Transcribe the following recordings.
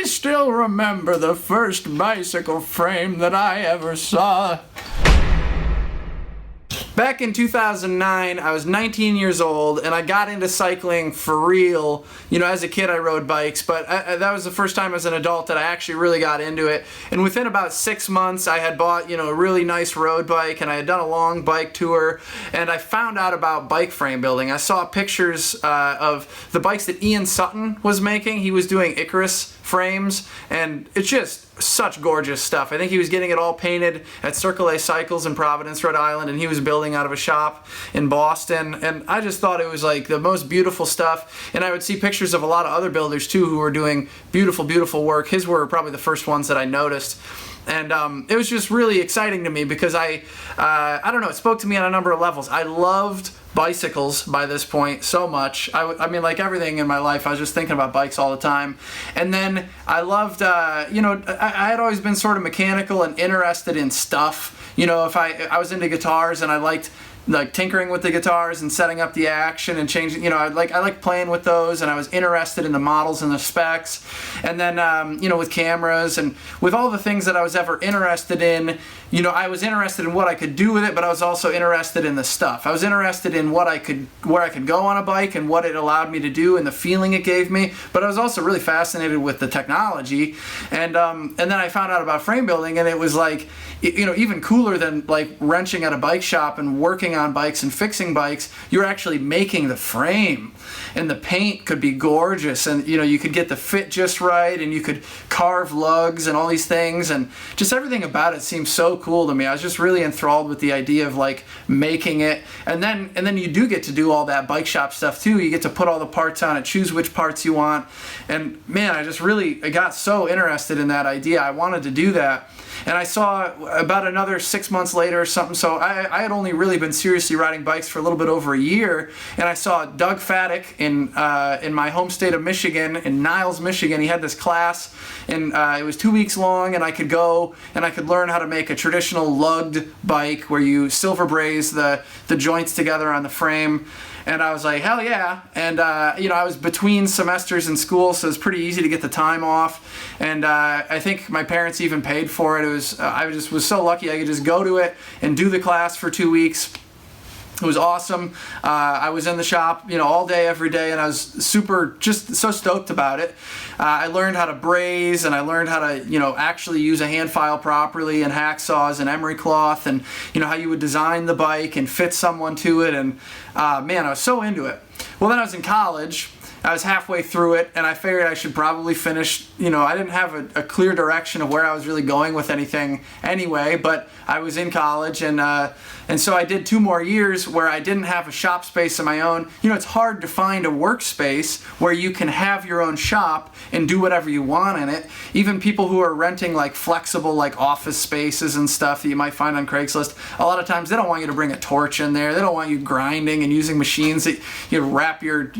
still remember the first bicycle frame that I ever saw. Back in 2009, I was 19 years old, and I got into cycling for real. You know, as a kid I rode bikes, but that was the first time as an adult that I actually really got into it. And within about 6 months, I had bought, a really nice road bike, and I had done a long bike tour, and I found out about bike frame building. I saw pictures of the bikes that Ian Sutton was making. He was doing Icarus Frames, and it's just such gorgeous stuff. I think he was getting it all painted at Circle A Cycles in Providence, Rhode Island, and he was building out of a shop in Boston, and I just thought it was like the most beautiful stuff. And I would see pictures of a lot of other builders too who were doing beautiful, beautiful work. His were probably the first ones that I noticed. And it was just really exciting to me because I don't know, it spoke to me on a number of levels. I loved bicycles by this point so much. I mean, like everything in my life, I was just thinking about bikes all the time. And then I loved, I had always been sort of mechanical and interested in stuff. If I was into guitars and I liked like tinkering with the guitars and setting up the action and changing, I like playing with those, and I was interested in the models and the specs. And then, with cameras and with all the things that I was ever interested in, I was interested in what I could do with it, but I was also interested in the stuff. I was interested in where I could go on a bike and what it allowed me to do and the feeling it gave me, but I was also really fascinated with the technology. And then I found out about frame building, and it was like, even cooler than like wrenching at a bike shop and working on bikes and fixing bikes. You're actually making the frame, and the paint could be gorgeous, and you could get the fit just right, and you could carve lugs and all these things, and just everything about it seemed so cool to me. I was just really enthralled with the idea of like making it, and then you do get to do all that bike shop stuff too. You get to put all the parts on it, choose which parts you want, and man, I got so interested in that idea. I wanted to do that. And I saw about another 6 months later or something, so I had only really been seriously riding bikes for a little bit over a year, and I saw Doug Fattic in my home state of Michigan, in Niles, Michigan. He had this class, and it was 2 weeks long, and I could go and I could learn how to make a traditional lugged bike where you silver braze the joints together on the frame. And I was like, hell yeah. And, I was between semesters in school, so it was pretty easy to get the time off. And I think my parents even paid for it. I just was so lucky I could just go to it and do the class for 2 weeks. It was awesome. I was in the shop, all day, every day, and I was just so stoked about it. I learned how to braze, and I learned how to, actually use a hand file properly, and hacksaws and emery cloth, and, how you would design the bike and fit someone to it. And, man, I was so into it. Well, then I was in college. I was halfway through it, and I figured I should probably finish. I didn't have a clear direction of where I was really going with anything anyway, but I was in college, and so I did 2 more years where I didn't have a shop space of my own. It's hard to find a workspace where you can have your own shop and do whatever you want in it. Even people who are renting like flexible like office spaces and stuff that you might find on Craigslist, a lot of times they don't want you to bring a torch in there. They don't want you grinding and using machines that you wrap your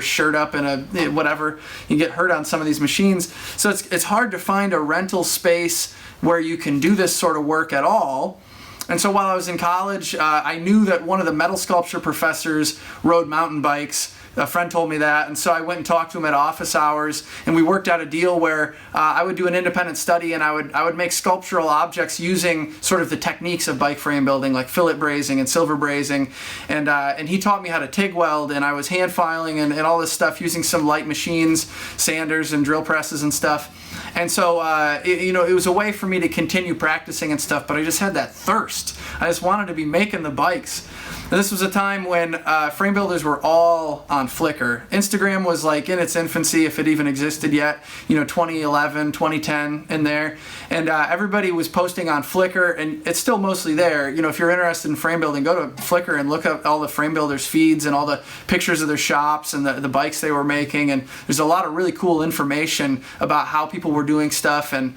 shirt up in a whatever. You get hurt on some of these machines. So it's hard to find a rental space where you can do this sort of work at all. And so while I was in college, I knew that one of the metal sculpture professors rode mountain bikes. A friend told me that, and so I went and talked to him at office hours, and we worked out a deal where I would do an independent study, and I would make sculptural objects using sort of the techniques of bike frame building, like fillet brazing and silver brazing, and he taught me how to TIG weld, and I was hand filing and all this stuff using some light machines, sanders and drill presses and stuff. And so, it was a way for me to continue practicing and stuff, but I just had that thirst. I just wanted to be making the bikes. And this was a time when frame builders were all on Flickr. Instagram was like in its infancy, if it even existed yet, 2011, 2010 in there. And everybody was posting on Flickr, and it's still mostly there. If you're interested in frame building, go to Flickr and look up all the frame builders' feeds and all the pictures of their shops and the bikes they were making. And there's a lot of really cool information about how people were doing stuff, and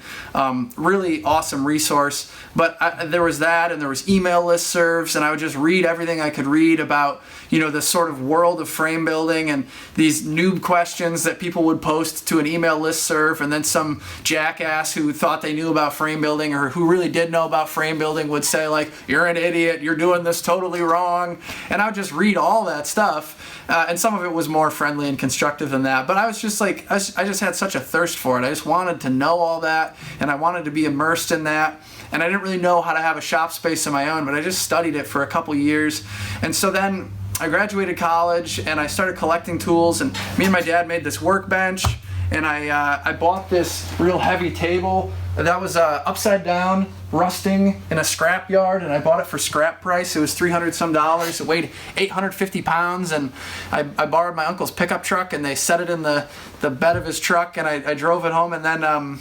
really awesome resource. But there was that, and there was email listservs, and I would just read everything I could read about, the sort of world of frame building Framebuilding and these noob questions that people would post to an email listserv, and then some jackass who thought they knew about Framebuilding or who really did know about Framebuilding would say like, you're an idiot, you're doing this totally wrong. And I would just read all that stuff, and some of it was more friendly and constructive than that. But I was just like, I just had such a thirst for it. I just wanted to know all that, and I wanted to be immersed in that. And I didn't really know how to have a shop space of my own, but I just studied it for a couple years. And so then I graduated college and I started collecting tools, and me and my dad made this workbench, and I bought this real heavy table that was upside down, rusting in a scrap yard, and I bought it for scrap price. It was $300 some. It weighed 850 pounds, and I borrowed my uncle's pickup truck, and they set it in the bed of his truck, and I drove it home. And then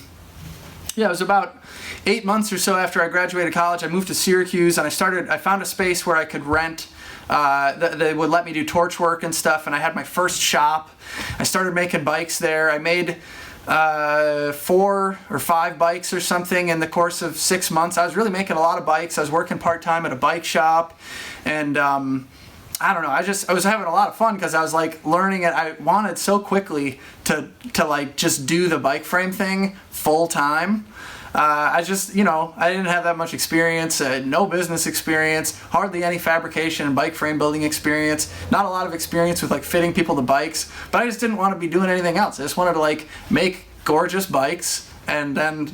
it was about 8 months or so after I graduated college, I moved to Syracuse, and I found a space where I could rent. They would let me do torch work and stuff, and I had my first shop. I started making bikes there. I made 4 or 5 bikes or something in the course of 6 months. I was really making a lot of bikes. I was working part-time at a bike shop, and I don't know, I was having a lot of fun because I was like learning it. I wanted so quickly to like just do the bike frame thing full time. I didn't have that much experience, no business experience, hardly any fabrication and bike frame building experience, not a lot of experience with like fitting people to bikes, but I just didn't want to be doing anything else. I just wanted to like make gorgeous bikes and then,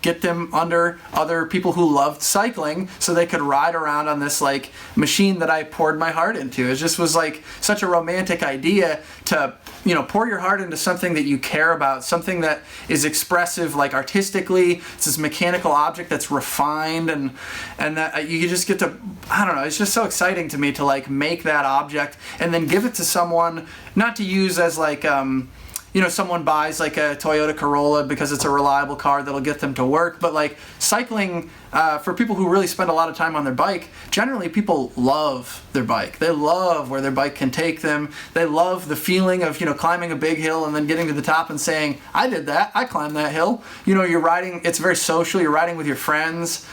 get them under other people who loved cycling so they could ride around on this like machine that I poured my heart into. It just was like such a romantic idea to, pour your heart into something that you care about, something that is expressive, like artistically. It's this mechanical object that's refined and that you just get to, I don't know, it's just so exciting to me to like make that object and then give it to someone, not to use as like, someone buys like a Toyota Corolla because it's a reliable car that'll get them to work. But like cycling, for people who really spend a lot of time on their bike, generally people love their bike. They love where their bike can take them. They love the feeling of, climbing a big hill and then getting to the top and saying, I did that, I climbed that hill. You're riding, it's very social, you're riding with your friends.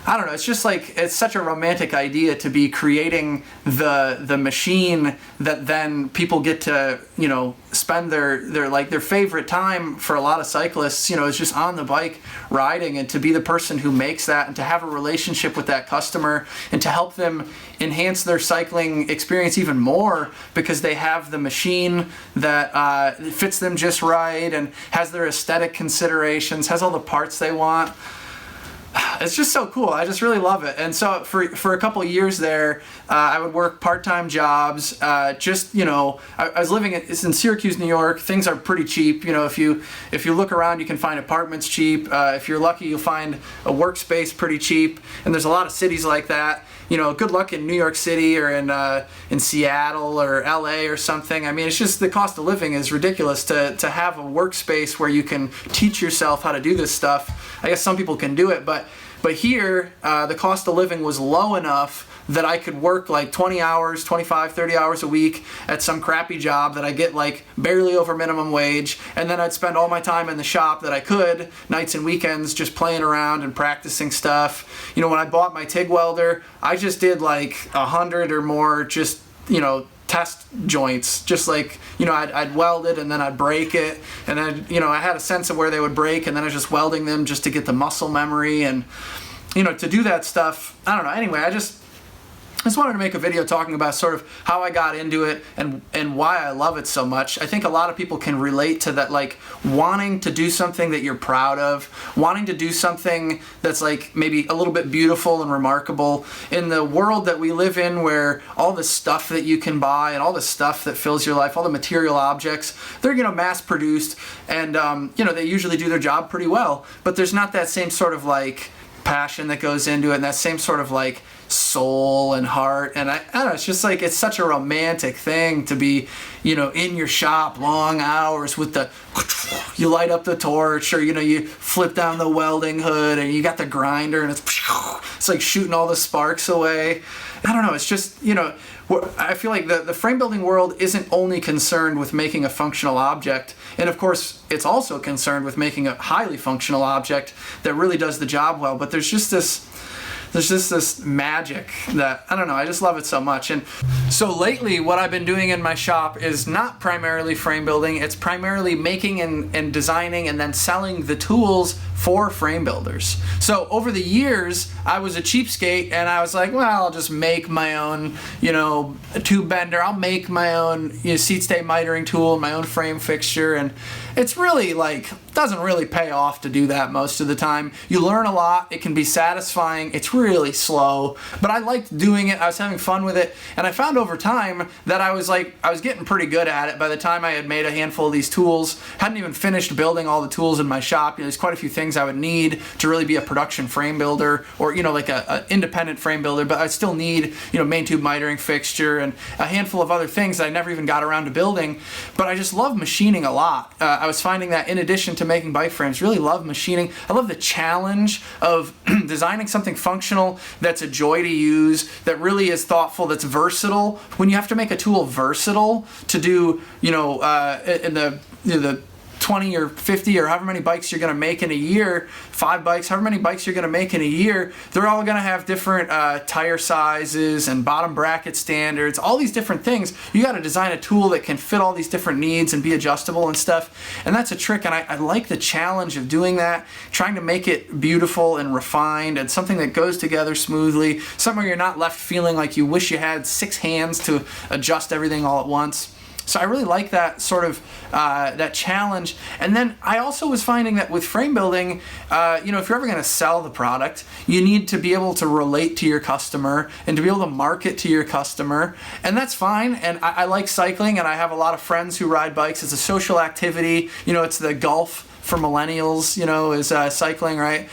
I don't know, it's just like, it's such a romantic idea to be creating the machine that then people get to, spend their favorite time for a lot of cyclists, is just on the bike riding, and to be the person who makes that and to have a relationship with that customer and to help them enhance their cycling experience even more because they have the machine that fits them just right and has their aesthetic considerations, has all the parts they want. It's just so cool. I just really love it. And so for a couple of years there, I would work part-time jobs. I was living in Syracuse, New York. Things are pretty cheap. If you look around, you can find apartments cheap. If you're lucky, you'll find a workspace pretty cheap. And there's a lot of cities like that. Good luck in New York City or in Seattle or LA or something. I mean, it's just the cost of living is ridiculous to have a workspace where you can teach yourself how to do this stuff. I guess some people can do it, but here the cost of living was low enough that I could work like 20 hours, 25, 30 hours a week at some crappy job that I get like barely over minimum wage, and then I'd spend all my time in the shop that I could, nights and weekends, just playing around and practicing stuff. When I bought my TIG welder, I just did like 100 or more just, test joints, just like, I'd weld it and then I'd break it, and then, I had a sense of where they would break, and then I was just welding them just to get the muscle memory and, to do that stuff. I don't know. Anyway, I just wanted to make a video talking about sort of how I got into it and why I love it so much. I think a lot of people can relate to that, like wanting to do something that you're proud of, wanting to do something that's like maybe a little bit beautiful and remarkable. In the world that we live in, where all the stuff that you can buy and all the stuff that fills your life, all the material objects, they're mass produced, and they usually do their job pretty well, but there's not that same sort of like passion that goes into it and that same sort of like soul and heart. And I don't know, it's just like, it's such a romantic thing to be, in your shop, long hours with you light up the torch, or, you flip down the welding hood and you got the grinder and it's like shooting all the sparks away. I don't know, it's just, I feel like the frame building world isn't only concerned with making a functional object, and of course it's also concerned with making a highly functional object that really does the job well, but there's just this there's just this magic that, I don't know, I just love it so much. And so lately what I've been doing in my shop is not primarily frame building, it's primarily making and designing and then selling the tools for frame builders. So over the years, I was a cheapskate and I was like, well, I'll just make my own, tube bender. I'll make my own seat stay mitering tool, my own frame fixture. And it's really doesn't really pay off to do that most of the time. You learn a lot. It can be satisfying. It's really slow, but I liked doing it. I was having fun with it. And I found over time that I was getting pretty good at it. By the time I had made a handful of these tools, hadn't even finished building all the tools in my shop. There's quite a few things I would need to really be a production frame builder, or like a independent frame builder, but I still need main tube mitering fixture and a handful of other things that I never even got around to building. But I just love machining a lot. I was finding that in addition to making bike frames, really love machining. I love the challenge of designing something functional that's a joy to use, that really is thoughtful, that's versatile. When you have to make a tool versatile to do in the 20 or 50 or however many bikes you're going to make in a year, 5 bikes, however many bikes you're going to make in a year, they're all going to have different tire sizes and bottom bracket standards, all these different things. You got to design a tool that can fit all these different needs and be adjustable and stuff. And that's a trick, and I like the challenge of doing that, trying to make it beautiful and refined and something that goes together smoothly, something where you're not left feeling like you wish you had 6 hands to adjust everything all at once. So I really like that sort of that challenge. And then I also was finding that with frame building, if you're ever going to sell the product, you need to be able to relate to your customer and to be able to market to your customer. And that's fine. And I like cycling, and I have a lot of friends who ride bikes. It's a social activity. It's the golf for millennials, is cycling, right?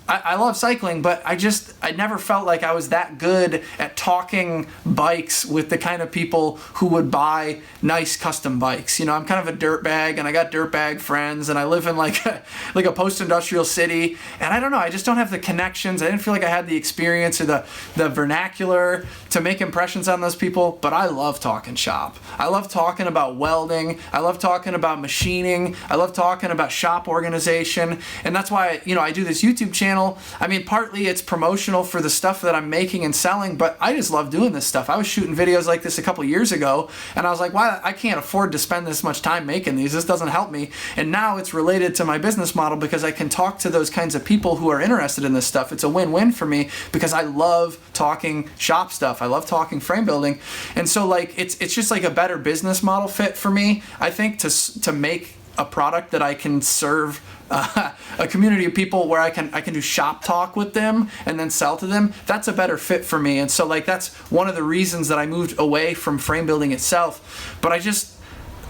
I love cycling, but I never felt like I was that good at talking bikes with the kind of people who would buy nice custom bikes. I'm kind of a dirtbag, and I got dirtbag friends, and I live in like a post-industrial city, and I don't know, I just don't have the connections. I didn't feel like I had the experience or the vernacular to make impressions on those people, but I love talking shop. I love talking about welding. I love talking about machining. I love talking about shop organization, and that's why, I do this YouTube channel. I mean, partly it's promotional for the stuff that I'm making and selling, but I just love doing this stuff. I was shooting videos like this a couple years ago, and I was like, why? I can't afford to spend this much time making these. This doesn't help me. And now it's related to my business model because I can talk to those kinds of people who are interested in this stuff. It's a win-win for me because I love talking shop stuff. I love talking frame building. And so it's just like a better business model fit for me, I think, to make a product that I can serve a community of people where I can do shop talk with them and then sell to them. That's a better fit for me. And so that's one of the reasons that I moved away from frame building itself. But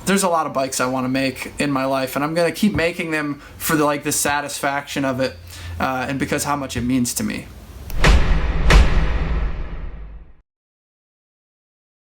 there's a lot of bikes I want to make in my life, and I'm going to keep making them for the satisfaction of it and because how much it means to me.